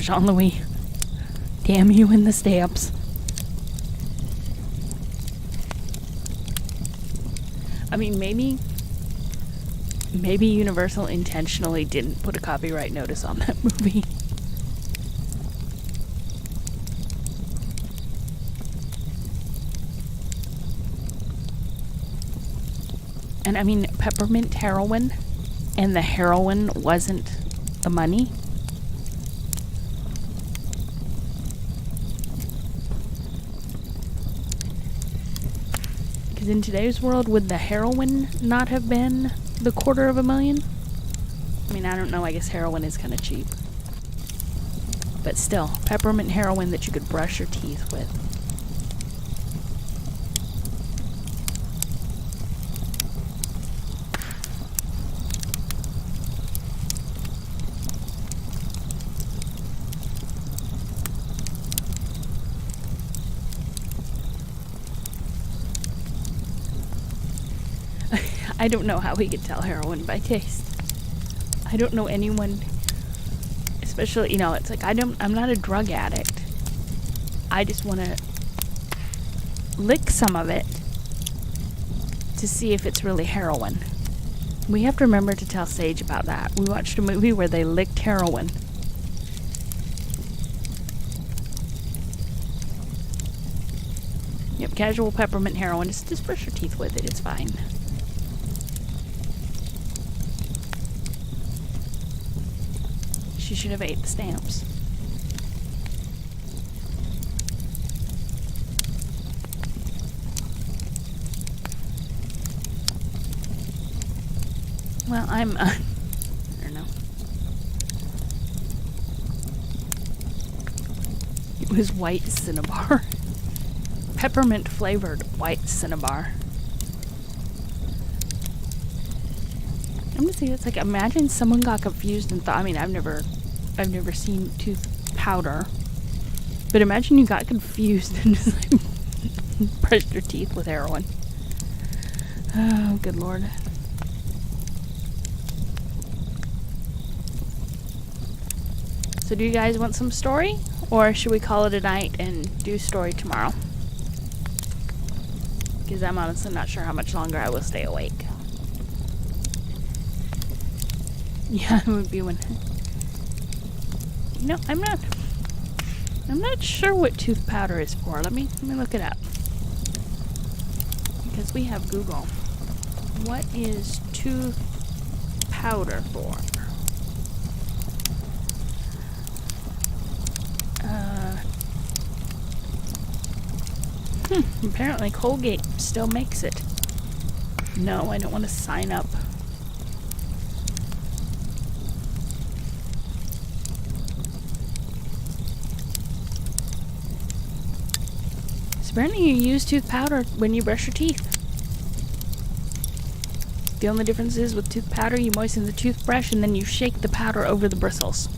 Jean-Louis. Damn you and the stamps. I mean, maybe Universal intentionally didn't put a copyright notice on that movie. And I mean, peppermint heroin, and the heroin wasn't the money. Because in today's world, would the heroin not have been the $250,000? I mean, I don't know. I guess heroin is kind of cheap. But still, peppermint heroin that you could brush your teeth with. I don't know how he could tell heroin by taste. I don't know anyone, especially, you know, it's like I'm not a drug addict. I just want to lick some of it to see if it's really heroin. We have to remember to tell Sage about that. We watched a movie where they licked heroin. Yep, casual peppermint heroin. Just brush your teeth with it. It's fine. She should have ate the stamps. Well, I don't know. It was white Cinnabar. Peppermint flavored white Cinnabar. I'm gonna say it's like, imagine someone got confused and thought, I mean, I've never seen tooth powder, but imagine you got confused and just like brushed your teeth with heroin. Oh, good Lord. So do you guys want some story, or should we call it a night and do story tomorrow? Because I'm honestly not sure how much longer I will stay awake. Yeah, it would be when... You know, I'm not sure what tooth powder is for. Let me look it up. Because we have Google. What is tooth powder for? Apparently Colgate still makes it. No, I don't want to sign up. Apparently you use tooth powder when you brush your teeth. The only difference is with tooth powder, you moisten the toothbrush and then you shake the powder over the bristles.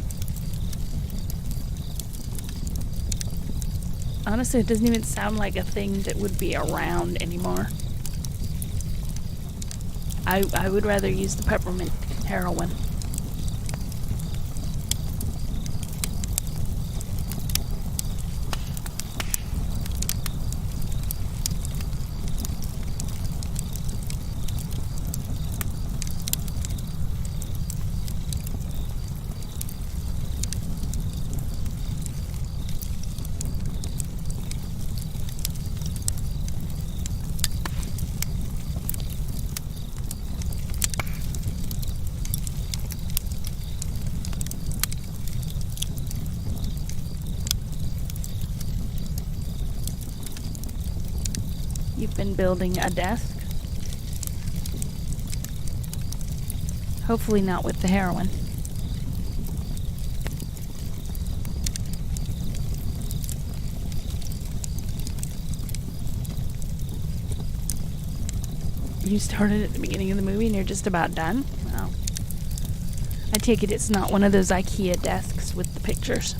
Honestly, it doesn't even sound like a thing that would be around anymore. I would rather use the peppermint heroin. You've been building a desk? Hopefully not with the heroin. You started at the beginning of the movie and you're just about done? Well, I take it it's not one of those IKEA desks with the pictures.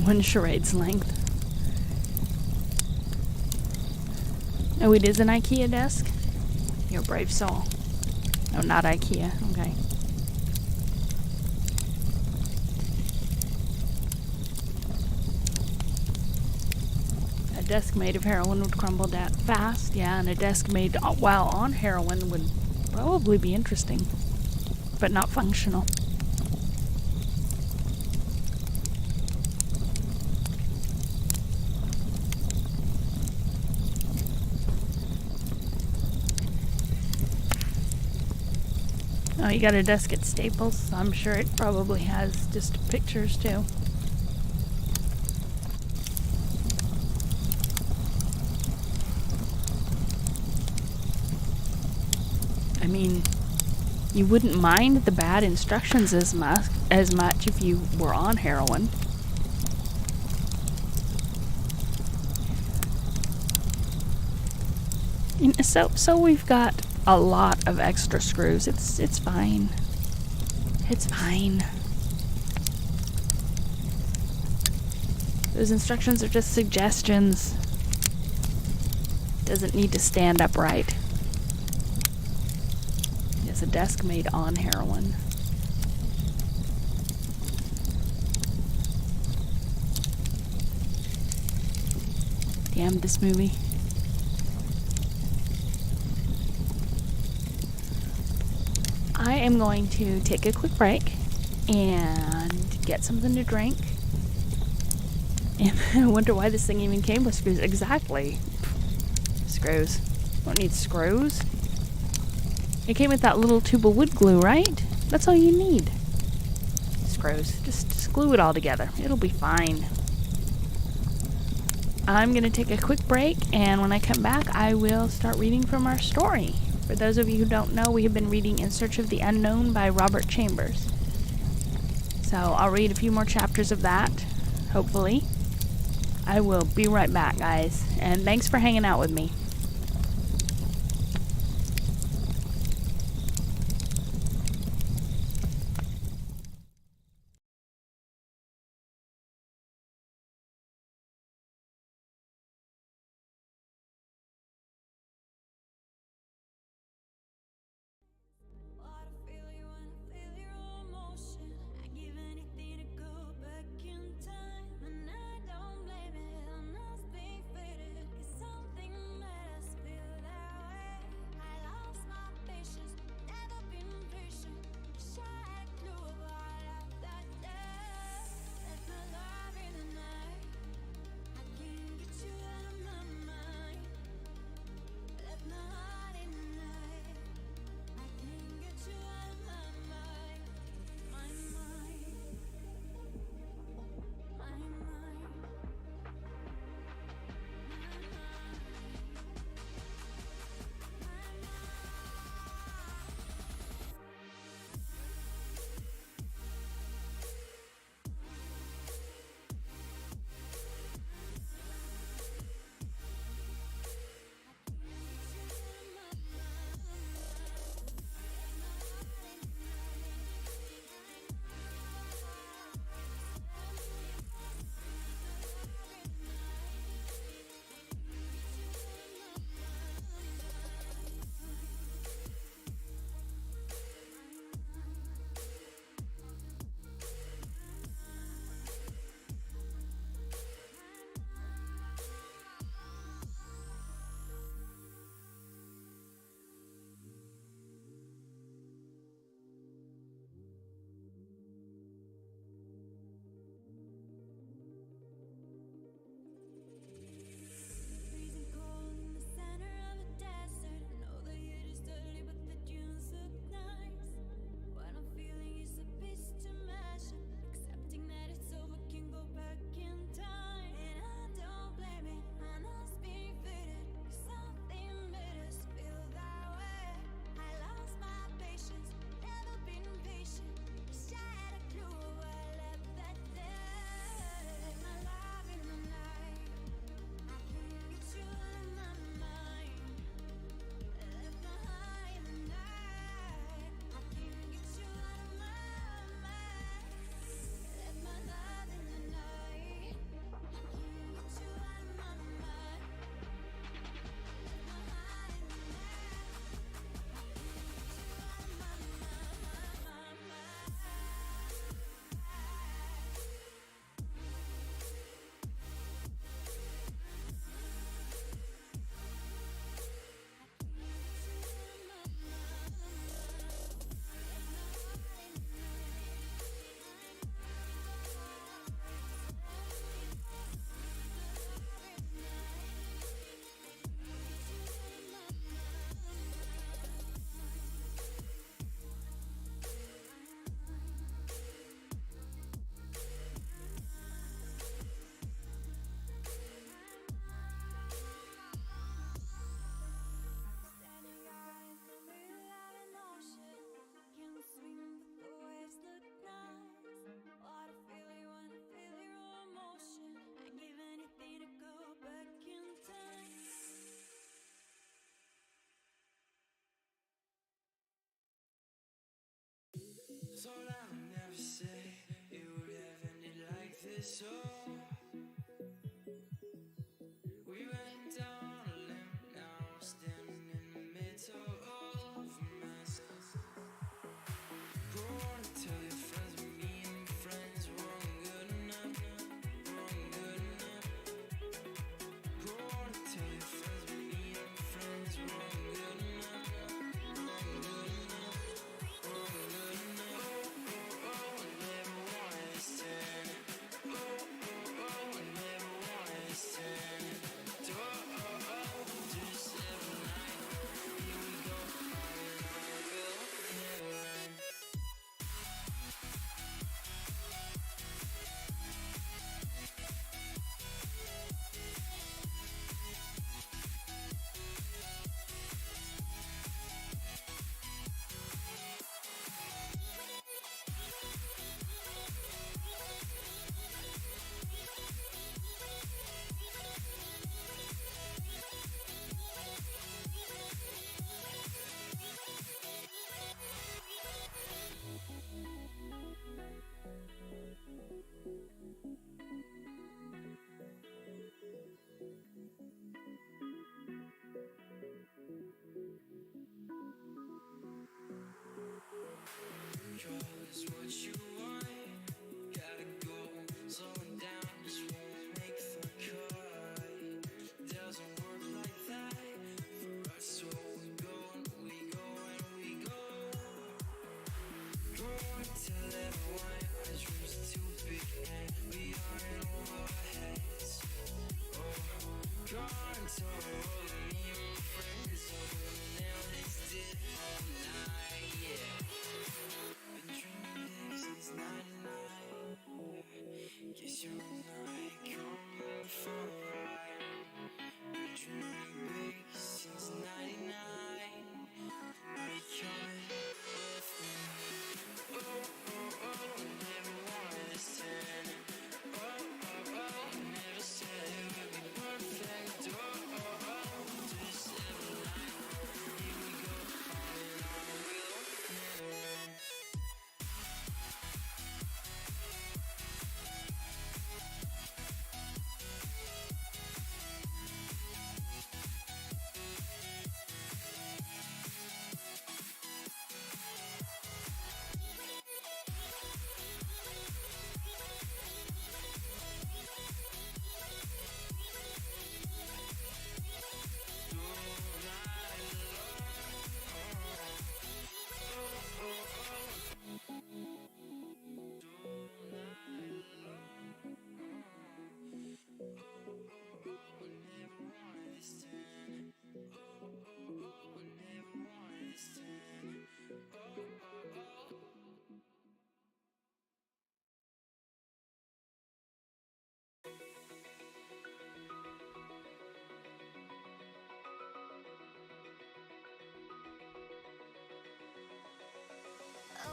One charade's length. Oh, it is an IKEA desk? You're a brave soul. No, not IKEA. Okay. A desk made of heroin would crumble that fast. Yeah, and a desk made while on heroin would probably be interesting, but not functional. Oh, you got a desk at Staples, so I'm sure it probably has just pictures too. I mean, you wouldn't mind the bad instructions as much if you were on heroin. So we've got a lot of extra screws. It's fine. It's fine. Those instructions are just suggestions. Doesn't need to stand upright. It's a desk made on heroin. Damn this movie. I am going to take a quick break and get something to drink. And I wonder why this thing even came with screws. Exactly. Screws. Don't need screws. It came with that little tube of wood glue, right? That's all you need. Screws. Just glue it all together. It'll be fine. I'm going to take a quick break, and when I come back, I will start reading from our story. For those of you who don't know, we have been reading In Search of the Unknown by Robert Chambers. So I'll read a few more chapters of that, hopefully. I will be right back, guys, and thanks for hanging out with me.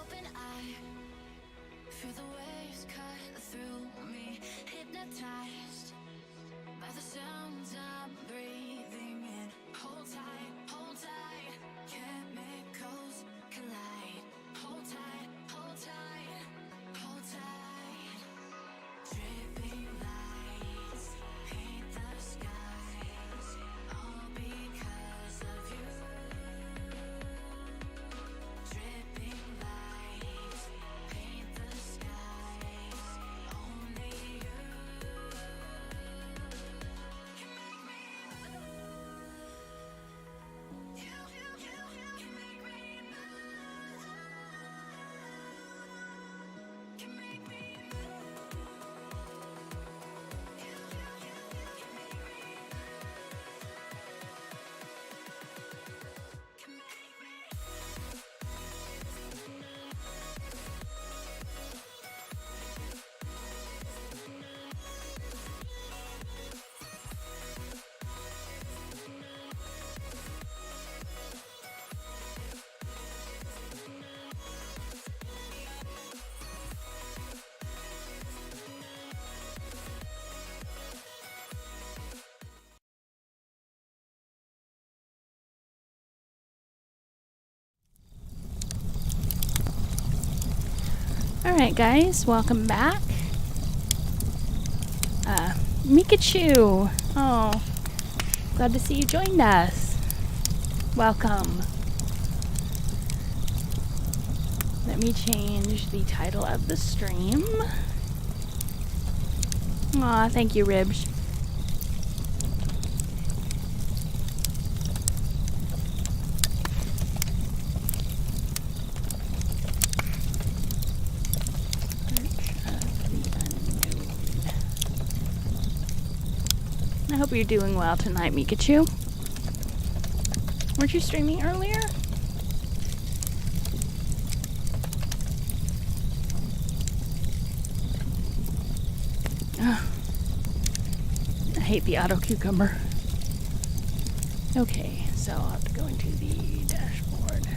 Open eye, feel the waves cut through me, hypnotized by the sounds I'm breathing in. Hold tight, chemicals collide. Hold tight, hold tight, hold tight. Dripping lights paint the skies, all because of you. Dripping lights paint the skies, only you can make me move. You can make me move. Can make me move. You can make me move. Can make me. Alright guys, welcome back. Mikachu! Oh, glad to see you joined us. Welcome. Let me change the title of the stream. Aw, thank you, Ribs. I hope you're doing well tonight, Mikachu. Weren't you streaming earlier? I hate the auto cucumber. Okay, so I'll have to go into the dashboard.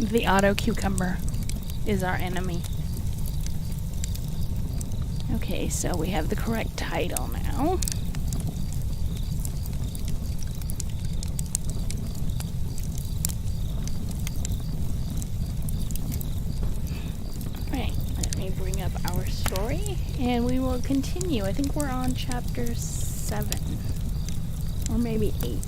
The auto cucumber is our enemy. Okay, so we have the correct title now. Alright, let me bring up our story and we will continue. I think we're on chapter 7 or maybe 8.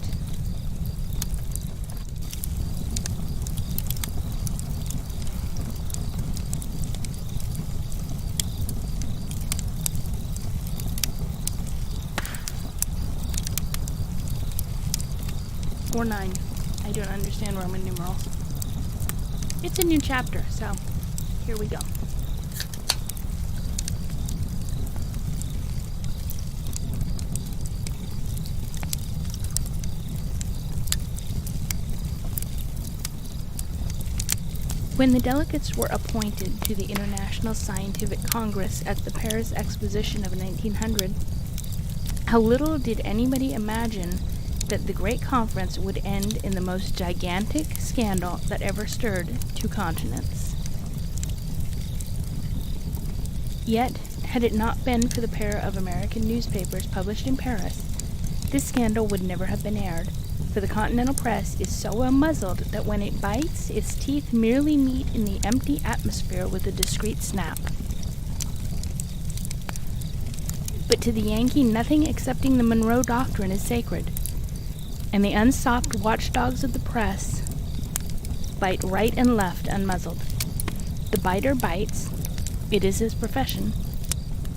Or 9. I don't understand Roman numerals. It's a new chapter, so here we go. When the delegates were appointed to the International Scientific Congress at the Paris Exposition of 1900, how little did anybody imagine that the great conference would end in the most gigantic scandal that ever stirred 2 continents. Yet, had it not been for the pair of American newspapers published in Paris, this scandal would never have been aired, for the continental press is so well muzzled that when it bites, its teeth merely meet in the empty atmosphere with a discreet snap. But to the Yankee, nothing excepting the Monroe Doctrine is sacred, and the unstopped watchdogs of the press bite right and left unmuzzled. The biter bites, it is his profession,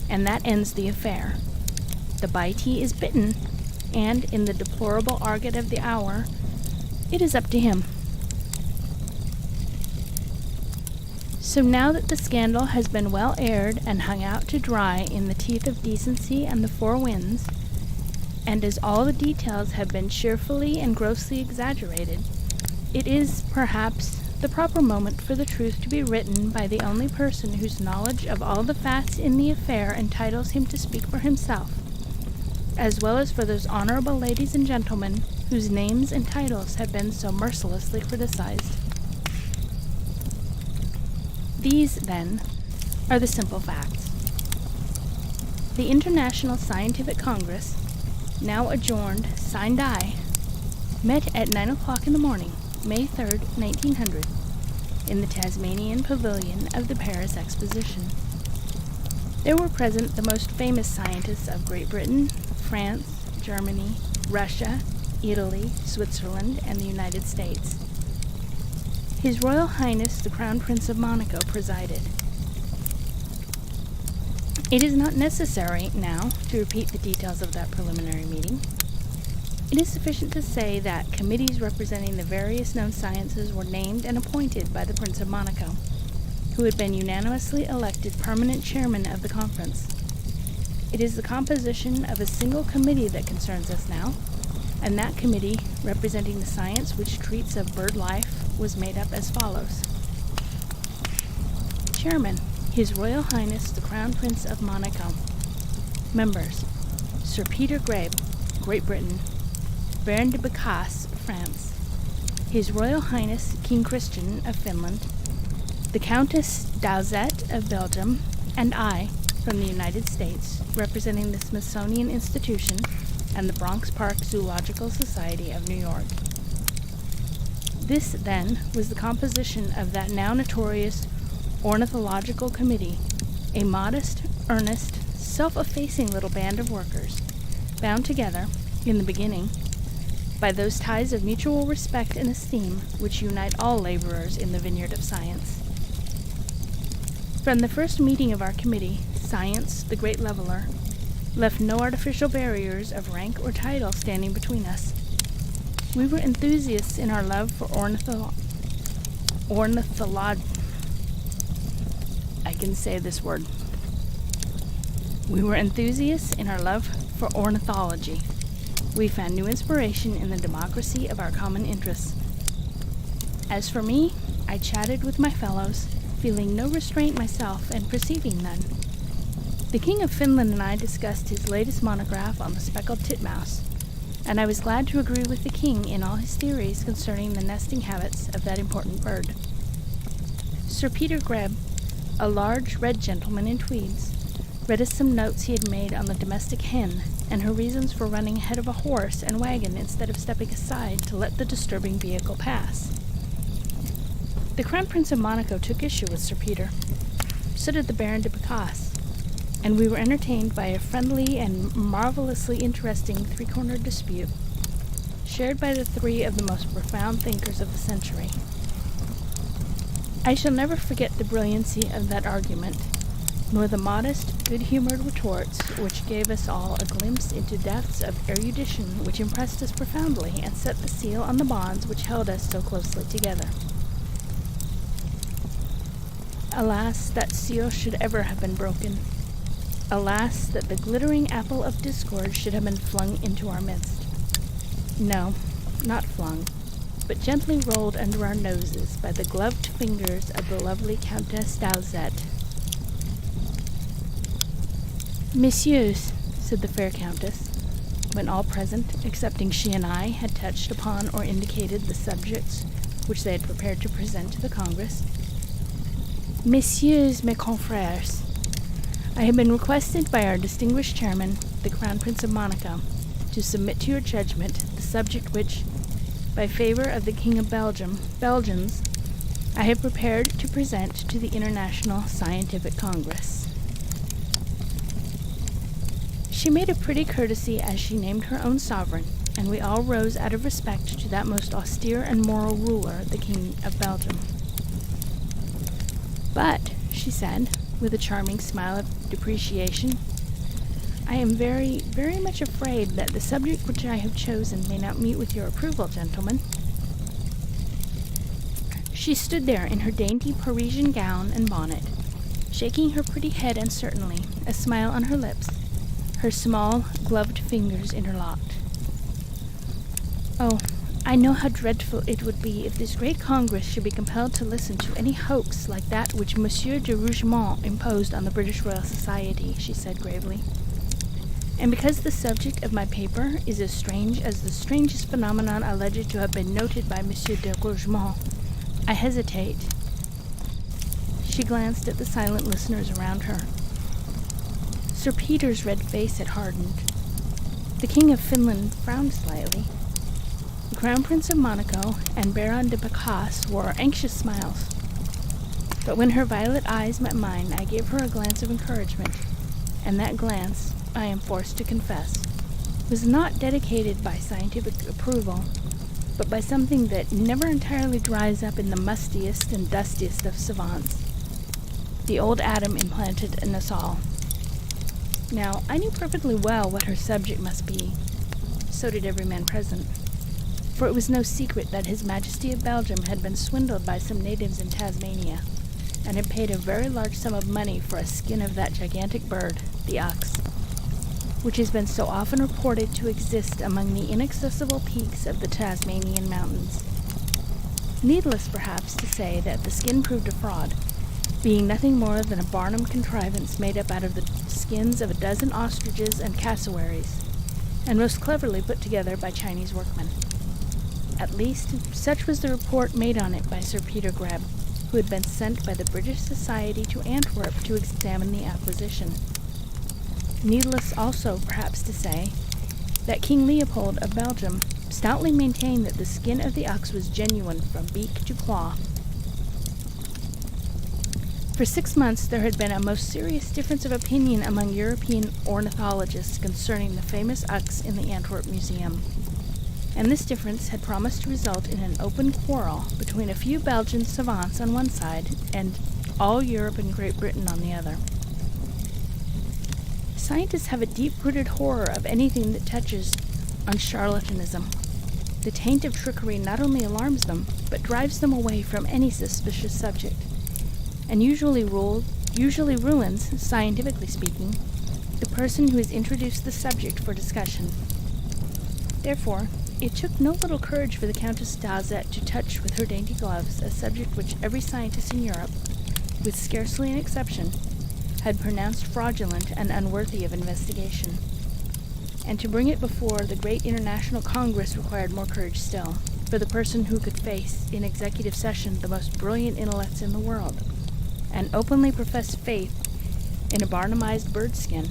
and that ends the affair. The bitee is bitten, and in the deplorable argot of the hour, it is up to him. So now that the scandal has been well aired and hung out to dry in the teeth of decency and the 4 winds, and as all the details have been cheerfully and grossly exaggerated, it is, perhaps, the proper moment for the truth to be written by the only person whose knowledge of all the facts in the affair entitles him to speak for himself, as well as for those honorable ladies and gentlemen whose names and titles have been so mercilessly criticized. These, then, are the simple facts. The International Scientific Congress, now adjourned sine die, met at 9 o'clock in the morning, May 3rd, 1900, in the Tasmanian Pavilion of the Paris Exposition. There were present the most famous scientists of Great Britain, France, Germany, Russia, Italy, Switzerland, and the United States. His Royal Highness the Crown Prince of Monaco presided. It is not necessary now to repeat the details of that preliminary meeting. It is sufficient to say that committees representing the various known sciences were named and appointed by the Prince of Monaco, who had been unanimously elected permanent chairman of the conference. It is the composition of a single committee that concerns us now, and that committee, representing the science which treats of bird life, was made up as follows. Chairman, His Royal Highness the Crown Prince of Monaco. Members, Sir Peter Grebe, Great Britain. Baron de Bécasse, France. His Royal Highness King Christian of Finland. The Countess d'Alzette of Belgium, and I, from the United States, representing the Smithsonian Institution and the Bronx Park Zoological Society of New York. This, then, was the composition of that now notorious Ornithological Committee, a modest, earnest, self-effacing little band of workers, bound together, in the beginning, by those ties of mutual respect and esteem which unite all laborers in the vineyard of science. From the first meeting of our committee, science, the great leveler, left no artificial barriers of rank or title standing between us. We were enthusiasts in our love for We were enthusiasts in our love for ornithology. We found new inspiration in the democracy of our common interests. As for me, I chatted with my fellows, feeling no restraint myself and perceiving none. The King of Finland and I discussed his latest monograph on the speckled titmouse, and I was glad to agree with the King in all his theories concerning the nesting habits of that important bird. Sir Peter Grebe, a large red gentleman in tweeds, read us some notes he had made on the domestic hen and her reasons for running ahead of a horse and wagon instead of stepping aside to let the disturbing vehicle pass. The Crown Prince of Monaco took issue with Sir Peter. So did the Baron de Bécasse, and we were entertained by a friendly and marvelously interesting three-cornered dispute, shared by the three of the most profound thinkers of the century. I shall never forget the brilliancy of that argument, nor the modest, good-humored retorts which gave us all a glimpse into depths of erudition which impressed us profoundly and set the seal on the bonds which held us so closely together. Alas, that seal should ever have been broken. Alas, that the glittering apple of discord should have been flung into our midst. No, not flung, but gently rolled under our noses by the gloved fingers of the lovely Countess d'Alzette. Messieurs, said the fair Countess, when all present, excepting she and I, had touched upon or indicated the subjects which they had prepared to present to the Congress. Messieurs mes confrères, I have been requested by our distinguished chairman, the Crown Prince of Monaco, to submit to your judgment the subject which, by favor of the King of Belgians, I have prepared to present to the International Scientific Congress. She made a pretty courtesy as she named her own sovereign, and we all rose out of respect to that most austere and moral ruler, the King of Belgium. But, she said, with a charming smile of depreciation, I am very, very much afraid that the subject which I have chosen may not meet with your approval, gentlemen. She stood there in her dainty Parisian gown and bonnet, shaking her pretty head uncertainly, a smile on her lips, her small, gloved fingers interlocked. Oh, I know how dreadful it would be if this great Congress should be compelled to listen to any hoax like that which Monsieur de Rougemont imposed on the British Royal Society, she said gravely. And because the subject of my paper is as strange as the strangest phenomenon alleged to have been noted by Monsieur de Rougemont, I hesitate. She glanced at the silent listeners around her. Sir Peter's red face had hardened. The King of Finland frowned slightly. The Crown Prince of Monaco and Baron de Bécasse wore anxious smiles. But when her violet eyes met mine, I gave her a glance of encouragement, and that glance, I am forced to confess, was not dedicated by scientific approval, but by something that never entirely dries up in the mustiest and dustiest of savants, the old Adam implanted in us all. Now, I knew perfectly well what her subject must be. So did every man present. For it was no secret that His Majesty of Belgium had been swindled by some natives in Tasmania, and had paid a very large sum of money for a skin of that gigantic bird, the ox, which has been so often reported to exist among the inaccessible peaks of the Tasmanian mountains. Needless, perhaps, to say that the skin proved a fraud, being nothing more than a Barnum contrivance made up out of the skins of a dozen ostriches and cassowaries, and most cleverly put together by Chinese workmen. At least, such was the report made on it by Sir Peter Greb, who had been sent by the British Society to Antwerp to examine the acquisition. Needless also, perhaps, to say, that King Leopold of Belgium stoutly maintained that the skin of the ox was genuine from beak to claw. For 6 months there had been a most serious difference of opinion among European ornithologists concerning the famous ox in the Antwerp Museum, and this difference had promised to result in an open quarrel between a few Belgian savants on one side and all Europe and Great Britain on the other. Scientists have a deep-rooted horror of anything that touches on charlatanism. The taint of trickery not only alarms them, but drives them away from any suspicious subject, and usually ruins, scientifically speaking, the person who has introduced the subject for discussion. Therefore, it took no little courage for the Countess d'Alzette to touch with her dainty gloves a subject which every scientist in Europe, with scarcely an exception, had pronounced fraudulent and unworthy of investigation. And to bring it before the great international congress required more courage still, for the person who could face in executive session the most brilliant intellects in the world, and openly profess faith in a Barnumized bird skin,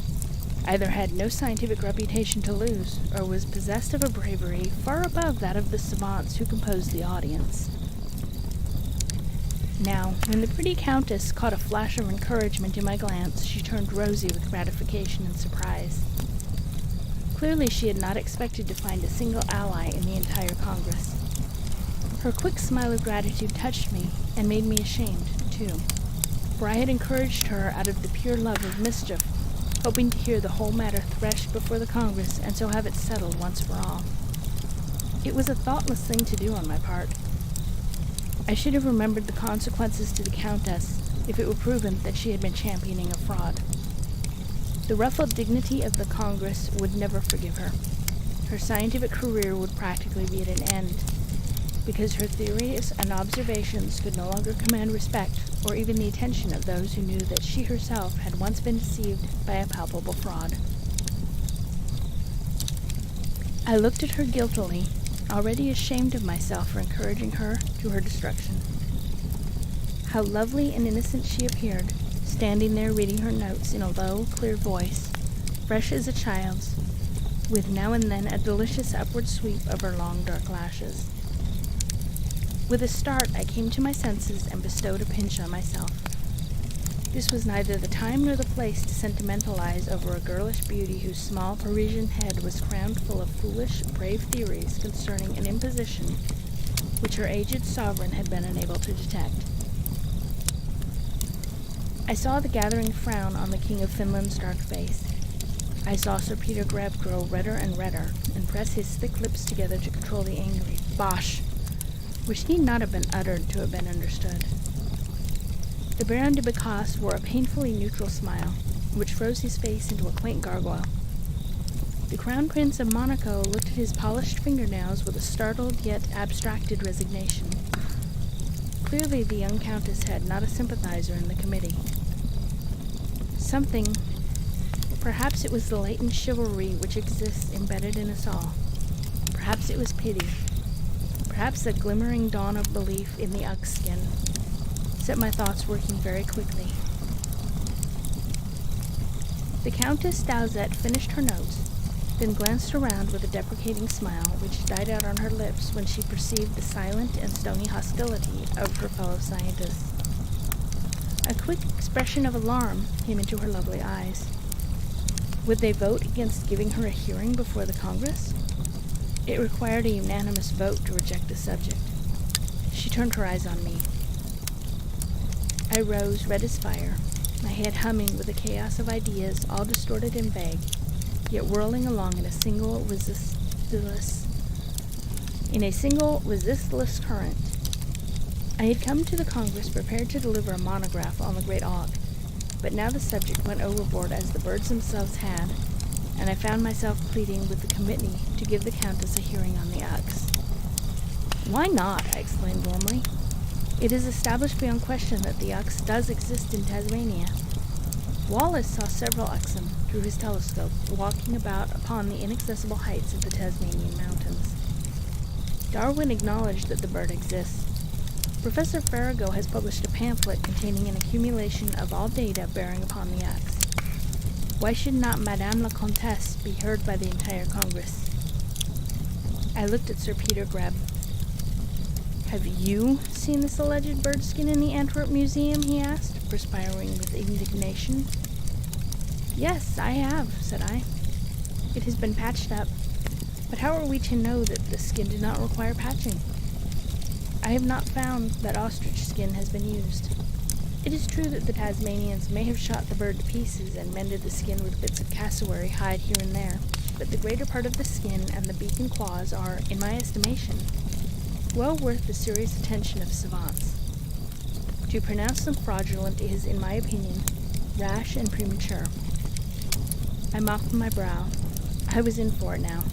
either had no scientific reputation to lose, or was possessed of a bravery far above that of the savants who composed the audience. Now, when the pretty Countess caught a flash of encouragement in my glance, she turned rosy with gratification and surprise. Clearly she had not expected to find a single ally in the entire Congress. Her quick smile of gratitude touched me, and made me ashamed, too, for I had encouraged her out of the pure love of mischief, hoping to hear the whole matter threshed before the Congress, and so have it settled once for all. It was a thoughtless thing to do on my part. I should have remembered the consequences to the Countess if it were proven that she had been championing a fraud. The ruffled dignity of the Congress would never forgive her. Her scientific career would practically be at an end, because her theories and observations could no longer command respect or even the attention of those who knew that she herself had once been deceived by a palpable fraud. I looked at her guiltily, already ashamed of myself for encouraging her to her destruction. How lovely and innocent she appeared, standing there reading her notes in a low, clear voice, fresh as a child's, with now and then a delicious upward sweep of her long dark lashes. With a start I came to my senses and bestowed a pinch on myself. This was neither the time nor the place to sentimentalize over a girlish beauty whose small Parisian head was crammed full of foolish, brave theories concerning an imposition which her aged sovereign had been unable to detect. I saw the gathering frown on the King of Finland's dark face. I saw Sir Peter Greb grow redder and redder, and press his thick lips together to control the angry "Bosh!" which need not have been uttered to have been understood. The Baron de Bécasse wore a painfully neutral smile, which froze his face into a quaint gargoyle. The Crown Prince of Monaco looked at his polished fingernails with a startled yet abstracted resignation. Clearly the young Countess had not a sympathizer in the committee. Something, perhaps it was the latent chivalry which exists embedded in us all. Perhaps it was pity. Perhaps a glimmering dawn of belief in the ox skin set my thoughts working very quickly. The Countess d'Alzette finished her notes, then glanced around with a deprecating smile which died out on her lips when she perceived the silent and stony hostility of her fellow scientists. A quick expression of alarm came into her lovely eyes. Would they vote against giving her a hearing before the Congress? It required a unanimous vote to reject the subject. She turned her eyes on me. I rose, red as fire, my head humming with a chaos of ideas, all distorted and vague, yet whirling along in a single resistless current. I had come to the Congress prepared to deliver a monograph on the great auk, but now the subject went overboard as the birds themselves had, and I found myself pleading with the committee to give the Countess a hearing on the ox. "Why not?" I exclaimed warmly. It is established beyond question that the Ux does exist in Tasmania. Wallace saw several Uxum through his telescope walking about upon the inaccessible heights of the Tasmanian mountains. Darwin acknowledged that the bird exists. Professor Farrago has published a pamphlet containing an accumulation of all data bearing upon the Ux. Why should not Madame la Comtesse be heard by the entire Congress? I looked at Sir Peter Greb. Have you seen this alleged bird skin in the Antwerp Museum? He asked, perspiring with indignation. Yes, I have, said I. It has been patched up, but how are we to know that the skin did not require patching? I have not found that ostrich skin has been used. It is true that the Tasmanians may have shot the bird to pieces and mended the skin with bits of cassowary hide here and there, but the greater part of the skin and the beak and claws are, in my estimation, well worth the serious attention of savants. To pronounce them fraudulent is, in my opinion, rash and premature. I mopped my brow. I was in for it now.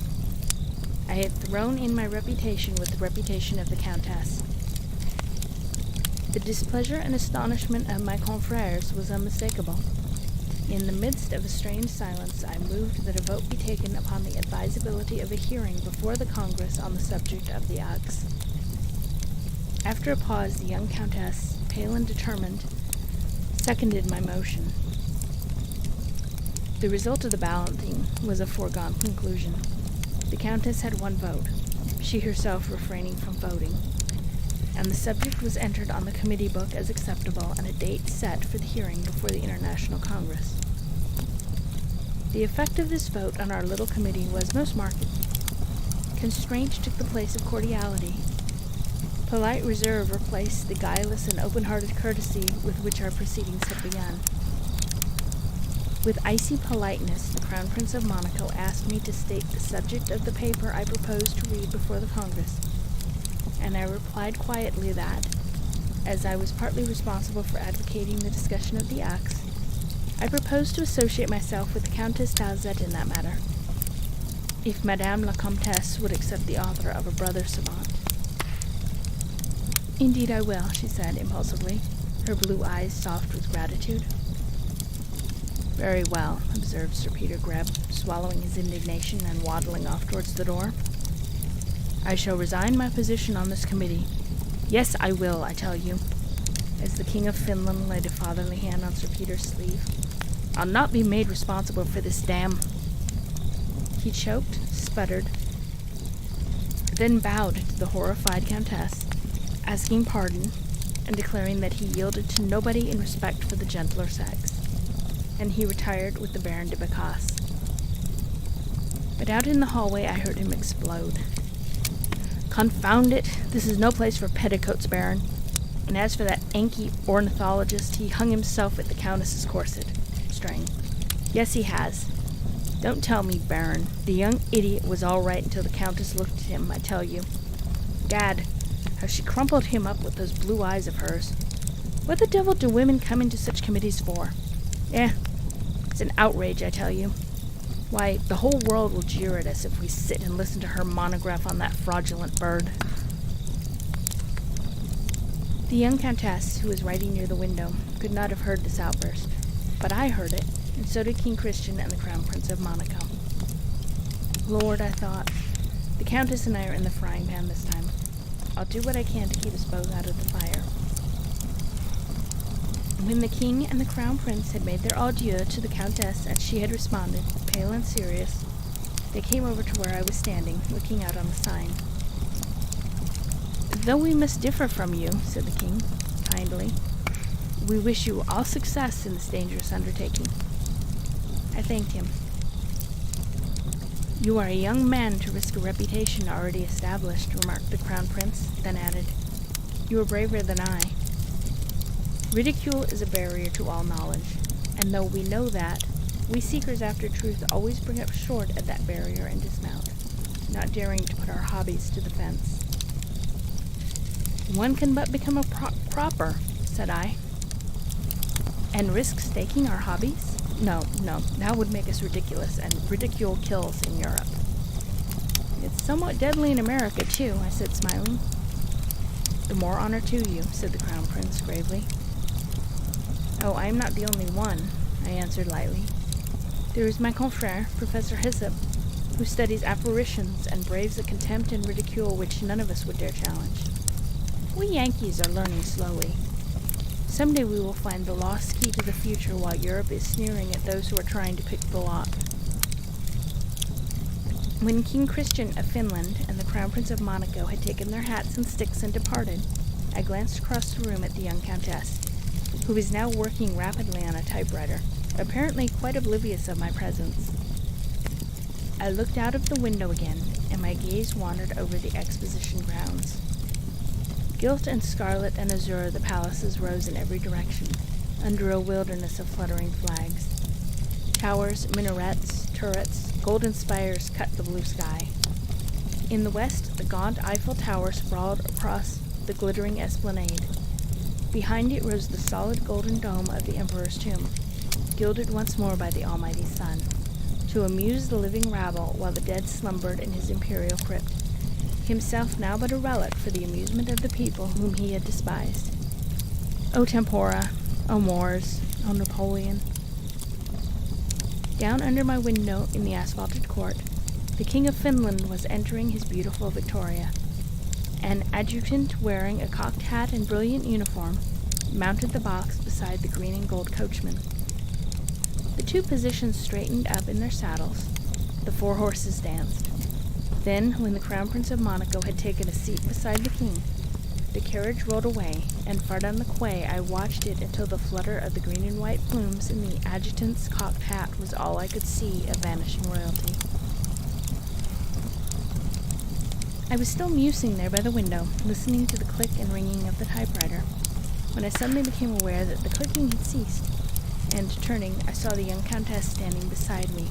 I had thrown in my reputation with the reputation of the Countess. The displeasure and astonishment of my confrères was unmistakable. In the midst of a strange silence, I moved that a vote be taken upon the advisability of a hearing before the Congress on the subject of the Ux. After a pause, the young Countess, pale and determined, seconded my motion. The result of the balloting was a foregone conclusion. The Countess had one vote, she herself refraining from voting, and the subject was entered on the committee book as acceptable and a date set for the hearing before the International Congress. The effect of this vote on our little committee was most marked. Constraint took the place of cordiality. Polite reserve replaced the guileless and open-hearted courtesy with which our proceedings had begun. With icy politeness, the Crown Prince of Monaco asked me to state the subject of the paper I proposed to read before the Congress, and I replied quietly that, as I was partly responsible for advocating the discussion of the Ux, I proposed to associate myself with the Countess d'Alzette in that matter, if Madame la Comtesse would accept the offer of a brother savant. Indeed I will, she said impulsively, her blue eyes soft with gratitude. Very well, observed Sir Peter Greb, swallowing his indignation and waddling off towards the door. I shall resign my position on this committee. Yes, I will, I tell you, as the King of Finland laid a fatherly hand on Sir Peter's sleeve. I'll not be made responsible for this He choked, sputtered, then bowed to the horrified Countess, asking pardon and declaring that he yielded to nobody in respect for the gentler sex, and he retired with the Baron de Bécasse. But out in the hallway I heard him explode. Confound it, this is no place for petticoats, Baron. And as for that Yankee ornithologist, he hung himself at the Countess's corset string. Yes, he has. Don't tell me, Baron. The young idiot was all right until the Countess looked at him, I tell you. Gad, how she crumpled him up with those blue eyes of hers. What the devil do women come into such committees for? It's an outrage, I tell you. Why, the whole world will jeer at us if we sit and listen to her monograph on that fraudulent bird. The young Countess, who was writing near the window, could not have heard this outburst, but I heard it, and so did King Christian and the Crown Prince of Monaco. Lord, I thought, the Countess and I are in the frying pan this time. I'll do what I can to keep us both out of the fire. When the King and the Crown Prince had made their adieu to the Countess and she had responded, pale and serious, they came over to where I was standing, looking out on the sign. Though we must differ from you, said the King, kindly, we wish you all success in this dangerous undertaking. I thanked him. You are a young man to risk a reputation already established, remarked the Crown Prince, then added, You are braver than I. Ridicule is a barrier to all knowledge, and though we know that, we seekers after truth always bring up short at that barrier and dismount, not daring to put our hobbies to the fence. One can but become a cropper, said I. And risk staking our hobbies? No, that would make us ridiculous, and ridicule kills in Europe. It's somewhat deadly in America, too, I said, smiling. "The more honor to you," said the Crown Prince gravely. "Oh, I am not the only one," I answered lightly. "There is my confrère, Professor Hyssop, who studies apparitions and braves a contempt and ridicule which none of us would dare challenge. We Yankees are learning slowly. Someday we will find the lost key to the future while Europe is sneering at those who are trying to pick the lock." When King Christian of Finland and the Crown Prince of Monaco had taken their hats and sticks and departed, I glanced across the room at the young Countess, who was now working rapidly on a typewriter, apparently quite oblivious of my presence. I looked out of the window again, and my gaze wandered over the exposition grounds. Gilt and scarlet and azure the palaces rose in every direction, under a wilderness of fluttering flags. Towers, minarets, turrets, golden spires cut the blue sky. In the west, the gaunt Eiffel Tower sprawled across the glittering esplanade. Behind it rose the solid golden dome of the Emperor's tomb, gilded once more by the almighty sun, to amuse the living rabble while the dead slumbered in his imperial crypt, himself now but a relic for the amusement of the people whom he had despised. O tempora, O Moors, O Napoleon. Down under my window in the asphalted court, the King of Finland was entering his beautiful Victoria. An adjutant wearing a cocked hat and brilliant uniform mounted the box beside the green and gold coachman. The two physicians straightened up in their saddles. The four horses danced. Then, when the Crown Prince of Monaco had taken a seat beside the king, the carriage rolled away, and far down the quay I watched it until the flutter of the green and white plumes in the adjutant's cocked hat was all I could see of vanishing royalty. I was still musing there by the window, listening to the click and ringing of the typewriter, when I suddenly became aware that the clicking had ceased, and, turning, I saw the young Countess standing beside me.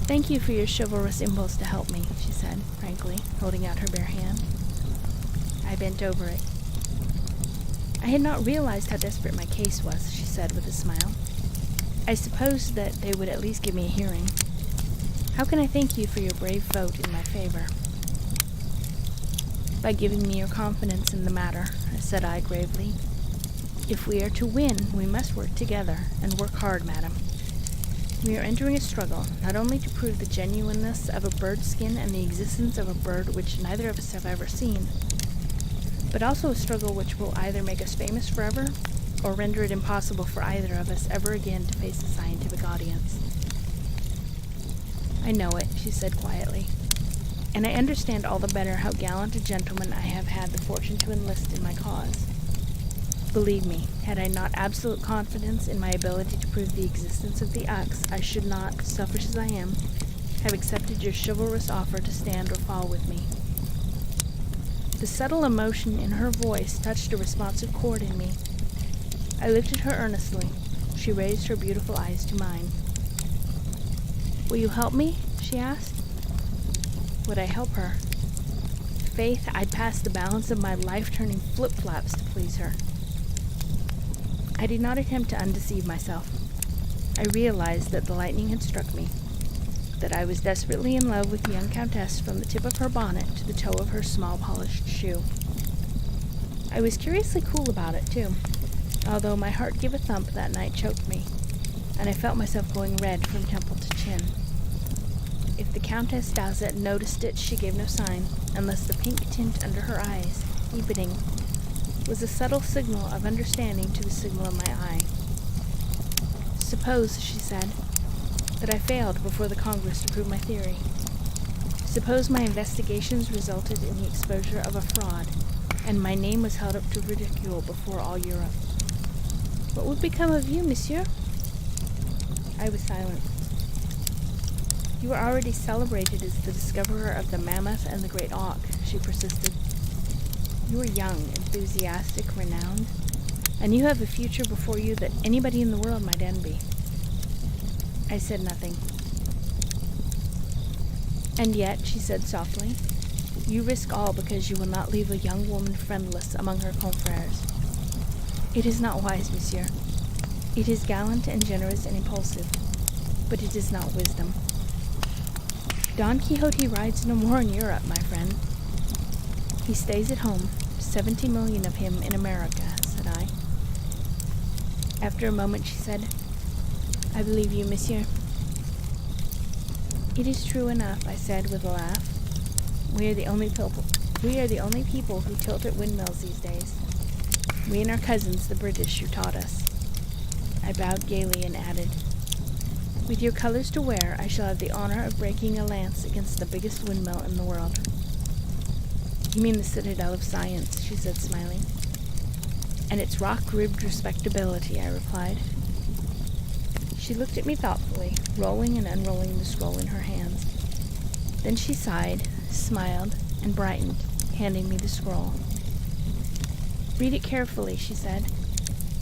"Thank you for your chivalrous impulse to help me," she said, frankly, holding out her bare hand. I bent over it. "I had not realized how desperate my case was," she said with a smile. "I supposed that they would at least give me a hearing. How can I thank you for your brave vote in my favor?" "By giving me your confidence in the matter," said I gravely. "If we are to win, we must work together, and work hard, madam. We are entering a struggle, not only to prove the genuineness of a bird skin and the existence of a bird which neither of us have ever seen, but also a struggle which will either make us famous forever, or render it impossible for either of us ever again to face a scientific audience." "I know it," she said quietly, "and I understand all the better how gallant a gentleman I have had the fortune to enlist in my cause. Believe me, had I not absolute confidence in my ability to prove the existence of the ox, I should not, selfish as I am, have accepted your chivalrous offer to stand or fall with me." The subtle emotion in her voice touched a responsive chord in me. I lifted her earnestly. She raised her beautiful eyes to mine. "Will you help me?" she asked. Would I help her? Faith, I'd pass the balance of my life turning flip-flaps to please her. I did not attempt to undeceive myself. I realized that the lightning had struck me, that I was desperately in love with the young Countess from the tip of her bonnet to the toe of her small polished shoe. I was curiously cool about it, too, although my heart gave a thump that night choked me, and I felt myself going red from temple to chin. If the Countess Dazet noticed it, she gave no sign, unless the pink tint under her eyes, deepening, was a subtle signal of understanding to the signal of my eye. "Suppose," she said, "that I failed before the Congress to prove my theory. Suppose my investigations resulted in the exposure of a fraud, and my name was held up to ridicule before all Europe. What would become of you, monsieur?" I was silent. "You are already celebrated as the discoverer of the mammoth and the great auk," she persisted. "You are young, enthusiastic, renowned, and you have a future before you that anybody in the world might envy." I said nothing. "And yet," she said softly, "you risk all because you will not leave a young woman friendless among her confrères. It is not wise, monsieur. It is gallant and generous and impulsive, but it is not wisdom. Don Quixote rides no more in Europe, my friend." He stays at home, 70 million of him in America, said I. After a moment she said, I believe you, monsieur. It is true enough, I said with a laugh. We are the only people who tilt at windmills these days. We and our cousins, the British, who taught us. I bowed gaily and added, with your colors to wear, I shall have the honor of breaking a lance against the biggest windmill in the world. You mean the citadel of science, she said, smiling. And its rock-ribbed respectability, I replied. She looked at me thoughtfully, rolling and unrolling the scroll in her hands. Then she sighed, smiled, and brightened, handing me the scroll. Read it carefully, she said.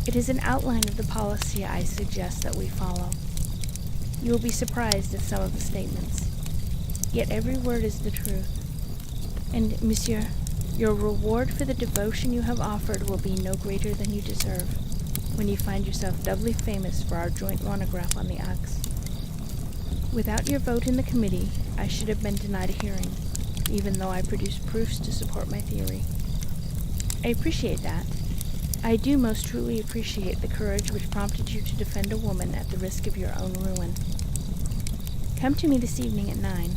It is an outline of the policy I suggest that we follow. You will be surprised at some of the statements. Yet every word is the truth. And, monsieur, your reward for the devotion you have offered will be no greater than you deserve, when you find yourself doubly famous for our joint monograph on the axe. Without your vote in the committee, I should have been denied a hearing, even though I produced proofs to support my theory. I appreciate that. I do most truly appreciate the courage which prompted you to defend a woman at the risk of your own ruin. Come to me this evening at 9.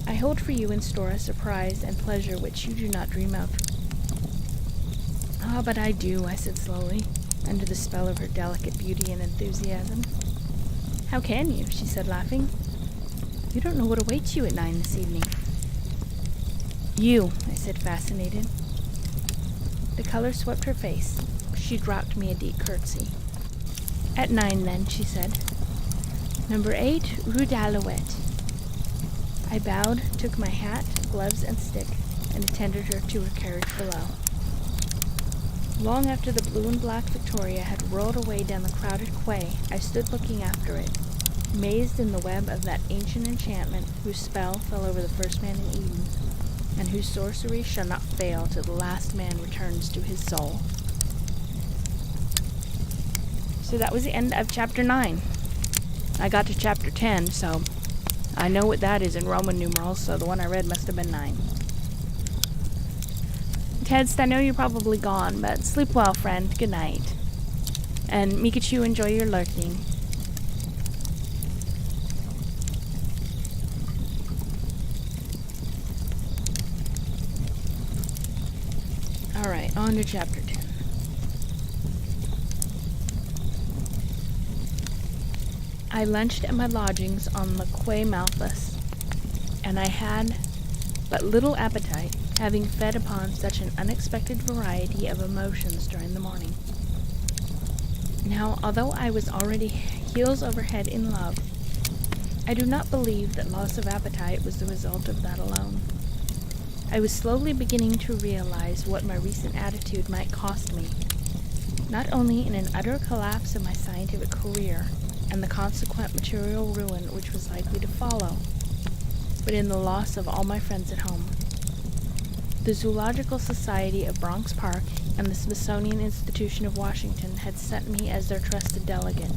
I hold for you in store a surprise and pleasure which you do not dream of. Ah, but I do, I said slowly, under the spell of her delicate beauty and enthusiasm. How can you? She said, laughing. You don't know what awaits you at 9 this evening. You, I said, fascinated. The color swept her face. She dropped me a deep curtsy. At 9, then, she said. Number 8, Rue d'Alouette. I bowed, took my hat, gloves, and stick, and attended her to her carriage below. Long after the blue and black Victoria had whirled away down the crowded quay, I stood looking after it, mazed in the web of that ancient enchantment whose spell fell over the first man in Eden, and whose sorcery shall not fail till the last man returns to his soul. So that was the end of chapter 9. I got to chapter 10, so I know what that is in Roman numerals, so the one I read must have been 9. Tedst, I know you're probably gone, but sleep well, friend. Good night. And Mikachu, enjoy your lurking. Alright, on to chapter 10. I lunched at my lodgings on the Quai Malthus, and I had but little appetite, having fed upon such an unexpected variety of emotions during the morning. Now, although I was already heels over head in love, I do not believe that loss of appetite was the result of that alone. I was slowly beginning to realize what my recent attitude might cost me, not only in an utter collapse of my scientific career and the consequent material ruin which was likely to follow, but in the loss of all my friends at home. The Zoological Society of Bronx Park and the Smithsonian Institution of Washington had sent me as their trusted delegate,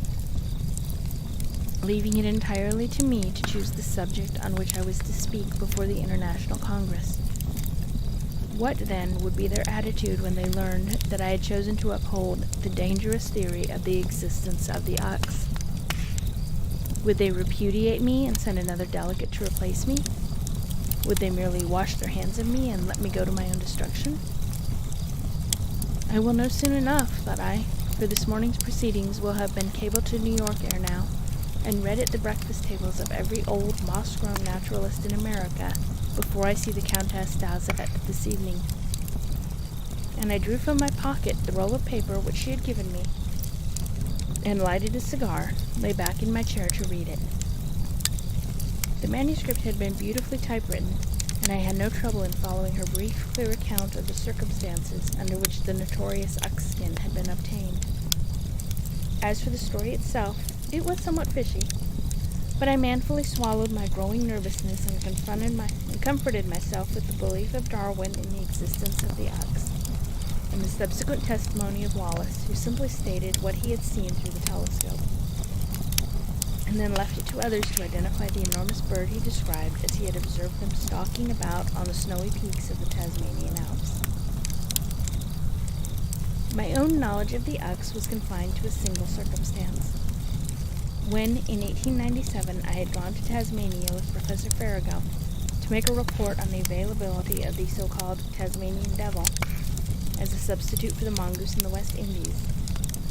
leaving it entirely to me to choose the subject on which I was to speak before the International Congress. What, then, would be their attitude when they learned that I had chosen to uphold the dangerous theory of the existence of the ox? Would they repudiate me and send another delegate to replace me? Would they merely wash their hands of me and let me go to my own destruction? I will know soon enough, thought I, for this morning's proceedings will have been cabled to New York ere now, and read at the breakfast tables of every old moss-grown naturalist in America before I see the Countess d'Azet this evening. And I drew from my pocket the roll of paper which she had given me, and lighted a cigar, lay back in my chair to read it. The manuscript had been beautifully typewritten, and I had no trouble in following her brief, clear account of the circumstances under which the notorious ox skin had been obtained. As for the story itself, it was somewhat fishy, but I manfully swallowed my growing nervousness and comforted myself with the belief of Darwin in the existence of the ox, and the subsequent testimony of Wallace, who simply stated what he had seen through the telescope. and then left it to others to identify the enormous bird he described as he had observed them stalking about on the snowy peaks of the Tasmanian Alps. My own knowledge of the Uks was confined to a single circumstance. When, in 1897, I had gone to Tasmania with Professor Farragut to make a report on the availability of the so-called Tasmanian devil as a substitute for the mongoose in the West Indies,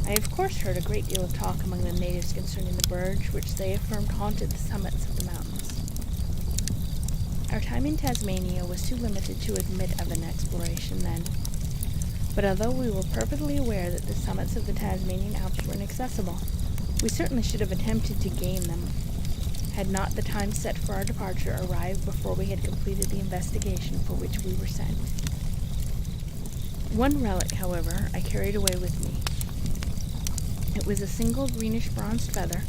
I of course heard a great deal of talk among the natives concerning the bird, which they affirmed haunted the summits of the mountains. Our time in Tasmania was too limited to admit of an exploration then, but although we were perfectly aware that the summits of the Tasmanian Alps were inaccessible, we certainly should have attempted to gain them, had not the time set for our departure arrived before we had completed the investigation for which we were sent. One relic, however, I carried away with me. It was a single greenish-bronzed feather,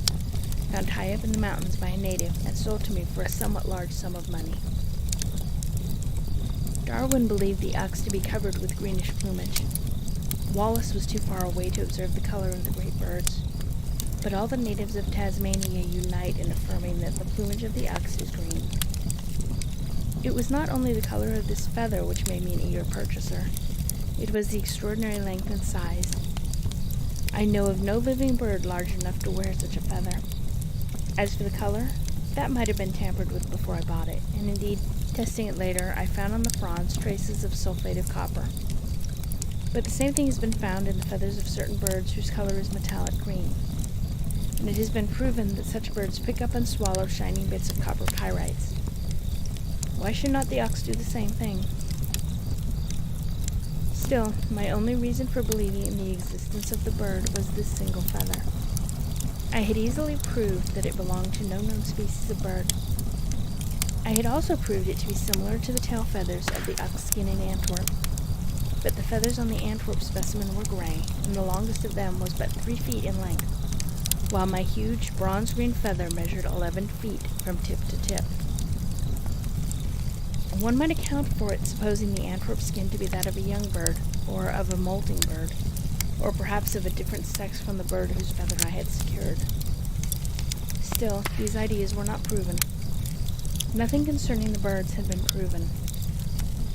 found high up in the mountains by a native and sold to me for a somewhat large sum of money. Darwin believed the Uks to be covered with greenish plumage. Wallace was too far away to observe the color of the great birds, but all the natives of Tasmania unite in affirming that the plumage of the Uks is green. It was not only the color of this feather which made me an eager purchaser, it was the extraordinary length and size. I know of no living bird large enough to wear such a feather. As for the color, that might have been tampered with before I bought it, and indeed, testing it later, I found on the fronds traces of sulfate of copper. But the same thing has been found in the feathers of certain birds whose color is metallic green, and it has been proven that such birds pick up and swallow shining bits of copper pyrites. Why should not the Uks do the same thing? Still, my only reason for believing in the existence of the bird was this single feather. I had easily proved that it belonged to no known species of bird. I had also proved it to be similar to the tail feathers of the Uk skin in Antwerp, but the feathers on the Antwerp specimen were gray, and the longest of them was but 3 feet in length, while my huge bronze-green feather measured 11 feet from tip to tip. One might account for it supposing the Antwerp skin to be that of a young bird, or of a molting bird, or perhaps of a different sex from the bird whose feather I had secured. Still, these ideas were not proven. Nothing concerning the birds had been proven.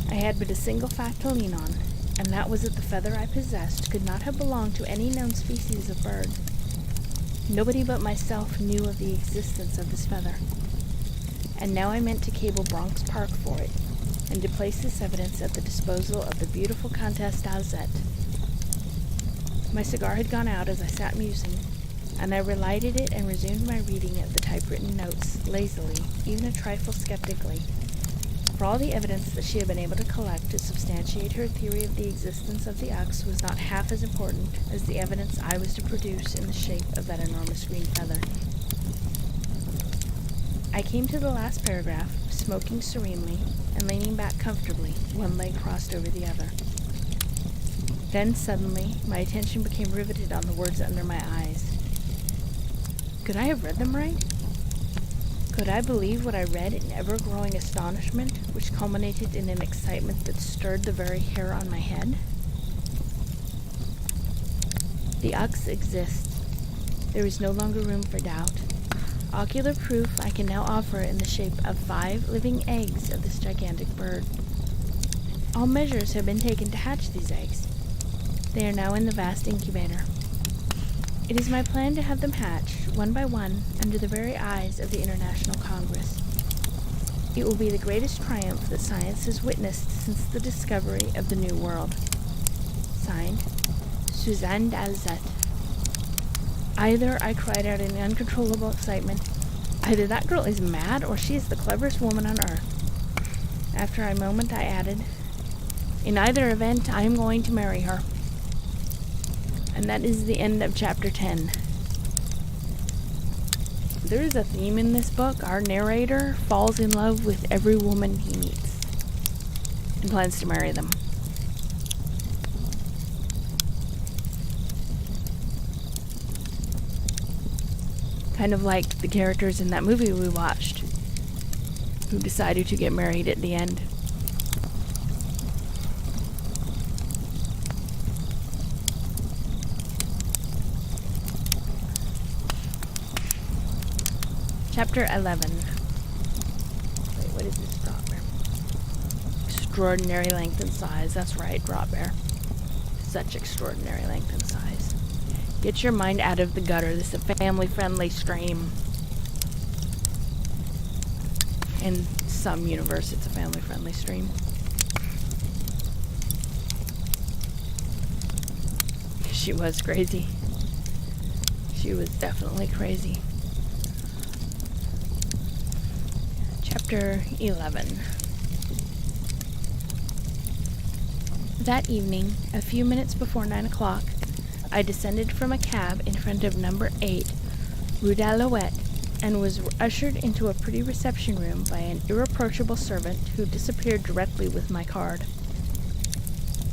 I had but a single fact to lean on, and that was that the feather I possessed could not have belonged to any known species of bird. Nobody but myself knew of the existence of this feather. And now I meant to cable Bronx Park for it, and to place this evidence at the disposal of the beautiful Comtesse d'Alzette. My cigar had gone out as I sat musing, and I relighted it and resumed my reading of the typewritten notes, lazily, even a trifle skeptically, for all the evidence that she had been able to collect to substantiate her theory of the existence of the Uks was not half as important as the evidence I was to produce in the shape of that enormous green feather. I came to the last paragraph, smoking serenely and leaning back comfortably, one leg crossed over the other. Then suddenly, my attention became riveted on the words under my eyes. Could I have read them right? Could I believe what I read in ever-growing astonishment, which culminated in an excitement that stirred the very hair on my head? The Uks exist. There is no longer room for doubt. Ocular proof I can now offer in the shape of 5 living eggs of this gigantic bird. All measures have been taken to hatch these eggs. They are now in the vast incubator. It is my plan to have them hatch, one by one, under the very eyes of the International Congress. It will be the greatest triumph that science has witnessed since the discovery of the New World. Signed, Suzanne d'Alzette. Either, I cried out in uncontrollable excitement, either that girl is mad or she is the cleverest woman on earth. After a moment I added, in either event, I am going to marry her. And that is the end of chapter 10. There is a theme in this book. Our narrator falls in love with every woman he meets and plans to marry them. Kind of like the characters in that movie we watched, who decided to get married at the end. Chapter 11. Wait, what is this drop bear? Extraordinary length and size. That's right, drop bear. Such extraordinary length and size. Get your mind out of the gutter. This is a family-friendly stream. In some universe, it's a family-friendly stream. She was crazy. She was definitely crazy. Chapter 11. That evening, a few minutes before 9 o'clock, I descended from a cab in front of number 8, Rue d'Alouette, and was ushered into a pretty reception room by an irreproachable servant who disappeared directly with my card.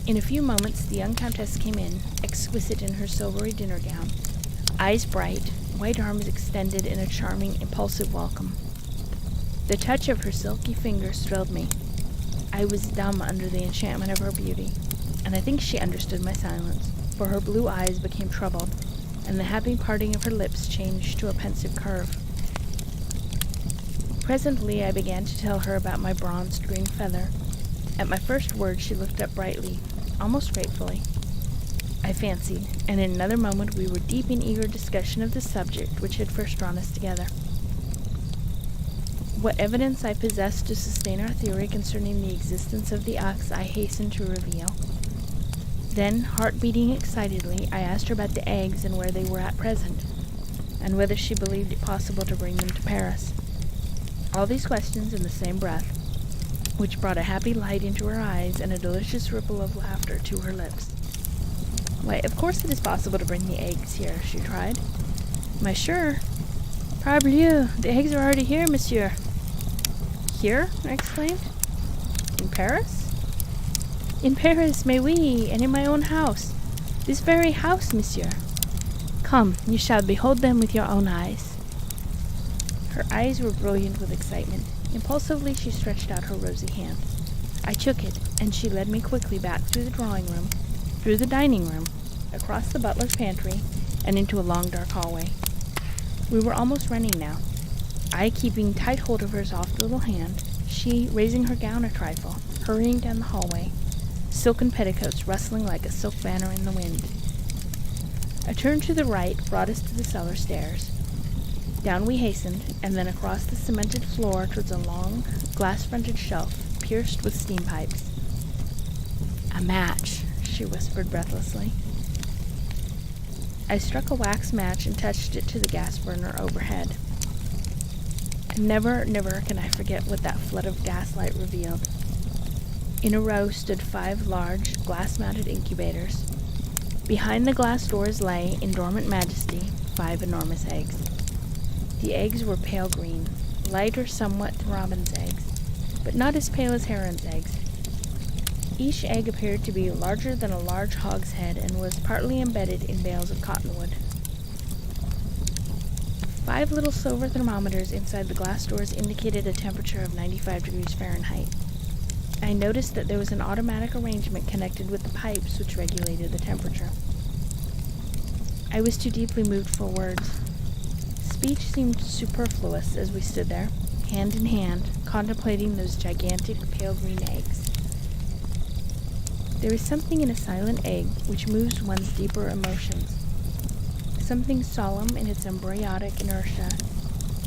In a few moments, the young countess came in, exquisite in her silvery dinner gown, eyes bright, white arms extended in a charming, impulsive welcome. The touch of her silky fingers thrilled me. I was dumb under the enchantment of her beauty, and I think she understood my silence, for her blue eyes became troubled, and the happy parting of her lips changed to a pensive curve. Presently I began to tell her about my bronzed green feather. At my first word she looked up brightly, almost gratefully. I fancied, and in another moment we were deep in eager discussion of the subject which had first drawn us together. What evidence I possessed to sustain our theory concerning the existence of the ox I hastened to reveal. Then, heart beating excitedly, I asked her about the eggs and where they were at present, and whether she believed it possible to bring them to Paris. All these questions in the same breath, which brought a happy light into her eyes and a delicious ripple of laughter to her lips. "Why, of course it is possible to bring the eggs here," she cried. "My sure. Parbleu, the eggs are already here, monsieur." "Here?" I exclaimed. "In Paris?" "In Paris, mais oui, and in my own house. This very house, monsieur. Come, you shall behold them with your own eyes." Her eyes were brilliant with excitement. Impulsively she stretched out her rosy hand. I took it, and she led me quickly back through the drawing room, through the dining room, across the butler's pantry, and into a long dark hallway. We were almost running now, I keeping tight hold of her soft little hand, she raising her gown a trifle, hurrying down the hallway, silken petticoats rustling like a silk banner in the wind. A turn to the right brought us to the cellar stairs. Down we hastened, and then across the cemented floor towards a long, glass-fronted shelf pierced with steam pipes. "A match," she whispered breathlessly. I struck a wax match and touched it to the gas burner overhead. Never, never can I forget what that flood of gaslight revealed. In a row stood 5 large, glass-mounted incubators. Behind the glass doors lay, in dormant majesty, 5 enormous eggs. The eggs were pale green, lighter somewhat than robin's eggs, but not as pale as heron's eggs. Each egg appeared to be larger than a large hogshead and was partly embedded in bales of cottonwood. 5 little silver thermometers inside the glass doors indicated a temperature of 95 degrees Fahrenheit. I noticed that there was an automatic arrangement connected with the pipes which regulated the temperature. I was too deeply moved for words. Speech seemed superfluous as we stood there, hand in hand, contemplating those gigantic pale green eggs. There is something in a silent egg which moves one's deeper emotions. Something solemn in its embryotic inertia,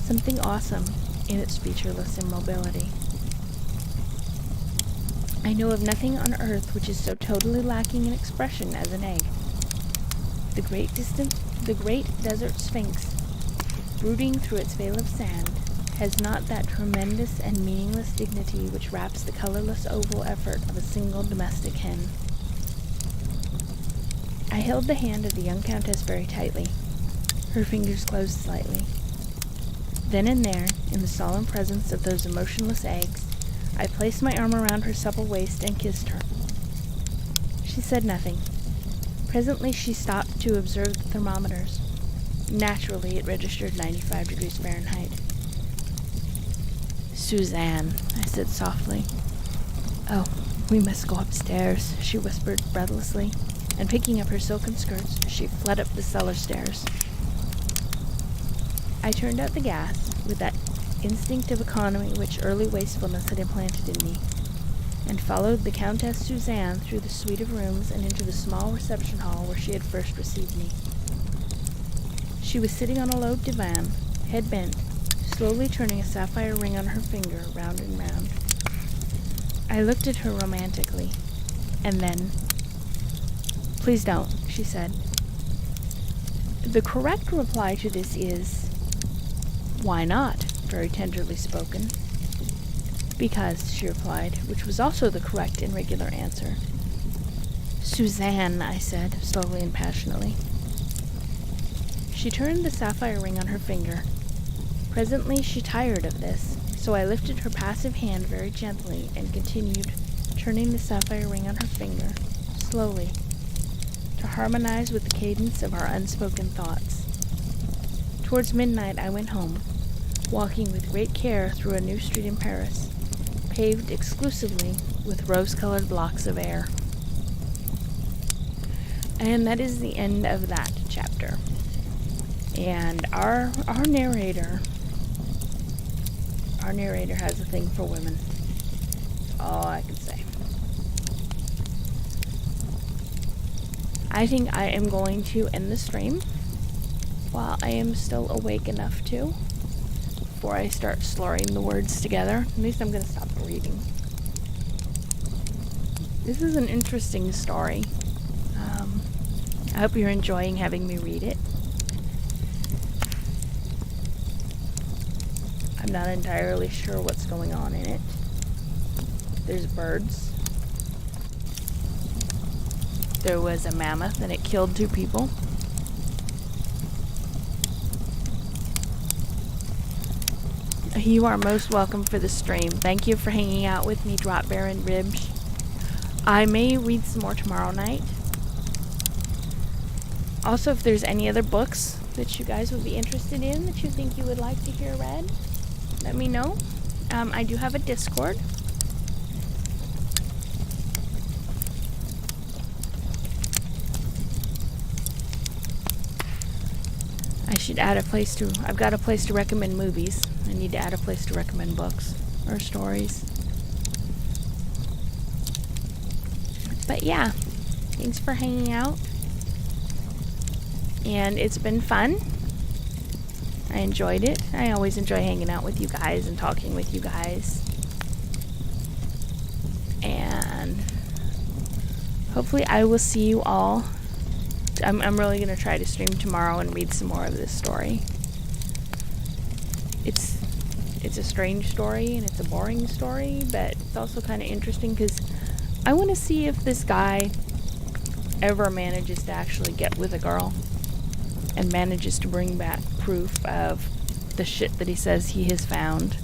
something awesome in its featureless immobility. I know of nothing on earth which is so totally lacking in expression as an egg. The great desert sphinx, brooding through its veil of sand, has not that tremendous and meaningless dignity which wraps the colorless oval effort of a single domestic hen. I held the hand of the young countess very tightly. Her fingers closed slightly. Then and there, in the solemn presence of those emotionless eggs, I placed my arm around her supple waist and kissed her. She said nothing. Presently she stopped to observe the thermometers. Naturally, it registered 95 degrees Fahrenheit. "Suzanne," I said softly. "Oh, we must go upstairs," she whispered breathlessly, and picking up her silken skirts, she fled up the cellar stairs. I turned out the gas, with that instinct of economy which early wastefulness had implanted in me, and followed the Countess Suzanne through the suite of rooms and into the small reception hall where she had first received me. She was sitting on a low divan, head bent, slowly turning a sapphire ring on her finger round and round. I looked at her romantically, and then, "Please don't," she said. The correct reply to this is, "Why not?" very tenderly spoken. "Because," she replied, which was also the correct and regular answer. "Suzanne," I said, slowly and passionately. She turned the sapphire ring on her finger. Presently she tired of this, so I lifted her passive hand very gently and continued turning the sapphire ring on her finger, slowly, to harmonize with the cadence of our unspoken thoughts. Towards midnight I went home, walking with great care through a new street in Paris, paved exclusively with rose-colored blocks of air. And that is the end of that chapter. And our narrator has a thing for women. That's all I can say. I think I am going to end the stream while I am still awake enough to, before I start slurring the words together. At least I'm going to stop reading. This is an interesting story. I hope you're enjoying having me read it. I'm not entirely sure what's going on in it. There's birds. There was a mammoth and it killed 2 people. You are most welcome for the stream. Thank you for hanging out with me, Drop Bear and Ribs. I may read some more tomorrow night. Also, if there's any other books that you guys would be interested in that you think you would like to hear read, let me know. I do have a Discord. I should add a place to... I've got a place to recommend movies. I need to add a place to recommend books or stories. But yeah, thanks for hanging out. And it's been fun. I enjoyed it. I always enjoy hanging out with you guys and talking with you guys. And hopefully I will see you all. I'm really going to try to stream tomorrow and read some more of this story. It's a strange story and it's a boring story, but it's also kind of interesting because I want to see if this guy ever manages to actually get with a girl and manages to bring back proof of the shit that he says he has found.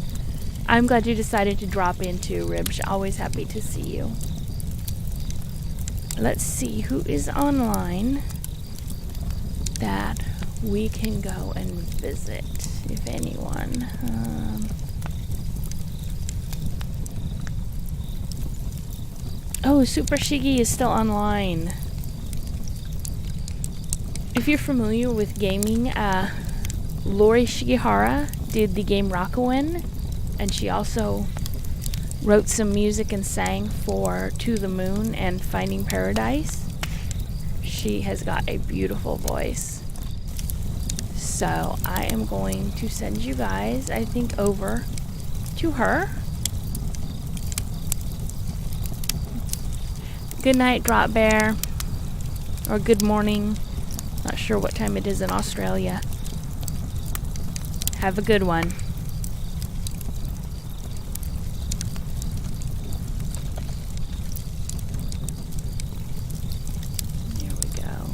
I'm glad you decided to drop into Ribs. Always happy to see you. Let's see who is online that we can go and visit, if anyone. Oh, Super Shiggy is still online. If you're familiar with gaming, Lori Shigihara did the game Rakuen, and she also wrote some music and sang for To the Moon and Finding Paradise. She has got a beautiful voice. So I am going to send you guys, I think, over to her. Good night, Drop Bear. Or good morning. Not sure what time it is in Australia. Have a good one. There we go.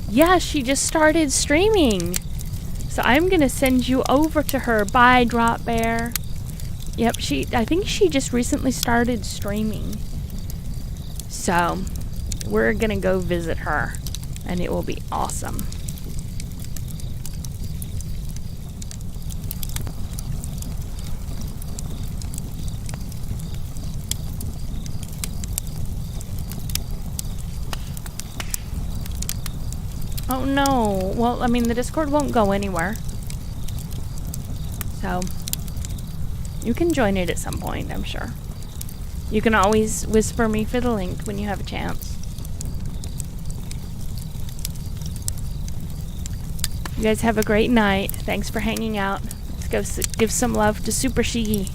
Yeah, she just started streaming. So I'm going to send you over to her. Bye, Drop Bear. Yep, I think she just recently started streaming. So we're going to go visit her. And it will be awesome. Oh no. Well, I mean, the Discord won't go anywhere. So you can join it at some point, I'm sure. You can always whisper me for the link when you have a chance. You guys have a great night. Thanks for hanging out. Let's go give some love to Super Shiggy.